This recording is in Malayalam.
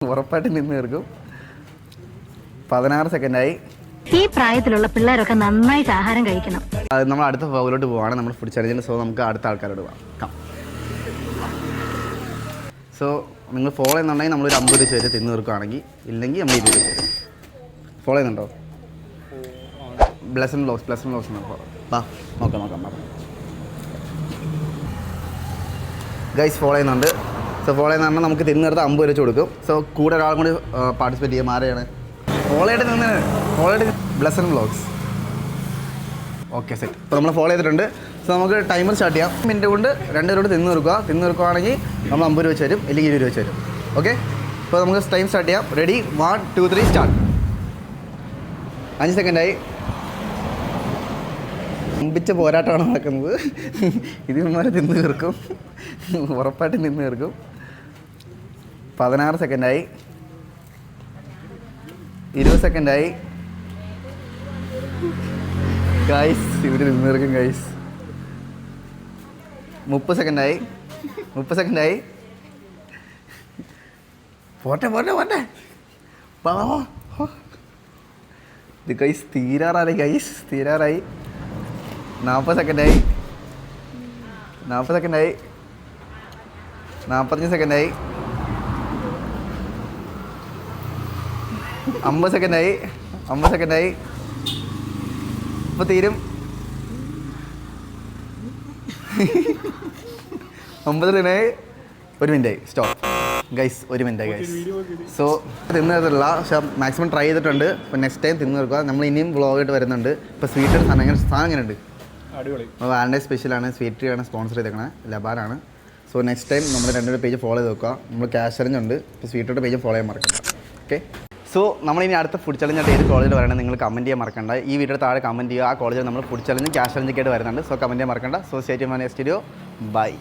ഉറപ്പായിട്ട് നിന്ന് തീർക്കും. 16 സെക്കൻഡായി. ഈ പ്രായത്തിലുള്ള പിള്ളേരൊക്കെ നന്നായിട്ട് ആഹാരം കഴിക്കണം. നമ്മൾ അടുത്ത ഫൗലോട്ട് പോവാണ്. നമ്മൾ ഫുഡ് ചലഞ്ചിൽ. സോ നമുക്ക് അടുത്ത ആൾക്കാരോട് പോകാം. സോ നിങ്ങൾ ഫോളോ ചെയ്യുന്നുണ്ടെങ്കിൽ നമ്മളൊരു 50 രൂപ വരെ തിന്ന് തീർക്കുകയാണെങ്കിൽ, ഇല്ലെങ്കിൽ നമ്മൾ 20 രൂപ. ഫോളോ ചെയ്യുന്നുണ്ടോ? ബ്ലസ്സൻ വ്ലോഗ്സ് നോക്കാം. ഗൈസ് ഫോളോ ചെയ്യുന്നുണ്ട്. സോ ഫോളോ ചെയ്യുന്ന നമുക്ക് തിന്ന് തീർത്ത് 50 രൂപ കൊടുക്കും. സോ കൂടെ ഒരാളും കൂടി പാർട്ടിസിപ്പേറ്റ് ചെയ്യാൻ ആരെയാണ്? ഫോളോ ചെയ്ത് ബ്ലസ്സൻ വ്ലോഗ്സ്. Okay set. അപ്പോൾ നമ്മൾ ഫോളോ ചെയ്തിട്ടുണ്ട്. സോ നമുക്ക് ടൈമർ സ്റ്റാർട്ട് ചെയ്യാം. മിനിറ്റ് കൊണ്ട് 2 രൂപ തിന്ന് തീർക്കുകയാണെങ്കിൽ നമ്മൾ 50 രൂപ വെച്ച് തരും, അല്ലെങ്കിൽ 20 രൂപ വെച്ച് തരും. ഓക്കെ, അപ്പോൾ നമുക്ക് ടൈം സ്റ്റാർട്ട് ചെയ്യാം. റെഡി? 1 2 3 സ്റ്റാർട്ട്. 5 സെക്കൻഡായി. അമ്പിച്ച പോരാട്ടമാണ് നടക്കുന്നത്. ഇതിന്മാരെ തിന്ന് തീർക്കും, ഉറപ്പായിട്ട് തിന്ന് തീർക്കും. 16 സെക്കൻഡായി. 20 സെക്കൻഡായി. ഗൈസ് ഇവർ നിന്ന് തീർക്കും ഗൈസ്. 30 സെക്കൻഡായി. പോട്ടെ ഇത് ഗൈസ് തീരാറായി. 40 സെക്കൻഡായി. 45 സെക്കൻഡായി. 50 സെക്കൻഡായി. ഇപ്പോൾ തീരും. 50 സെക്കൻഡായി. 1 മിനിറ്റായി. Stop guys. 1 മിനിറ്റായി ഗൈസ്. സോ തിന്നതല്ല, പക്ഷേ മാക്സിമം ട്രൈ ചെയ്തിട്ടുണ്ട്. അപ്പോൾ നെക്സ്റ്റ് ടൈം തിന്ന് തീർക്കുക. നമ്മൾ ഇനിയും വ്ളോഗായിട്ട് വരുന്നുണ്ട്. ഇപ്പോൾ സ്വീറ്റ് സാധനം എങ്ങനെയുണ്ട്? അപ്പോൾ വാലൻറ്റൈൻ സ്പെഷ്യലാണ്. സ്വീറ്റ് ആണ് സ്പോൺസർ ചെയ്തേക്കണേ, ലബാനാണ്. സോ നെക്സ്റ്റ് ടൈം നമ്മൾ 2 പേജ് ഫോളോ ചെയ്ത് നോക്കുക. നമ്മൾ ക്യാഷ് ചലഞ്ച് ഉണ്ട്. ഇപ്പോൾ സ്വീറ്റോട്ട് പേജ് ഫോളോ ചെയ്യാൻ മറക്കണ്ട. ഓക്കെ, സോ നമ്മളിനി അടുത്ത ഫുഡ് ചലഞ്ചായിട്ട് ഏത് കോളേജിൽ വരണം നിങ്ങൾ കമൻറ്റ് ചെയ്യാൻ മറക്കണ്ട. ഈ വീഡിയോ താഴെ കമൻറ്റ് ചെയ്യുക. ആ കോളേജിൽ നമ്മൾ ഫുഡ് ചലഞ്ചും ക്യാഷ് ചലഞ്ചൊക്കെ ആയിട്ട് വരുന്നുണ്ട്. സോ കമൻറ്റ് ചെയ്യാൻ മറക്കണ്ട. So stay tuned my studio. By.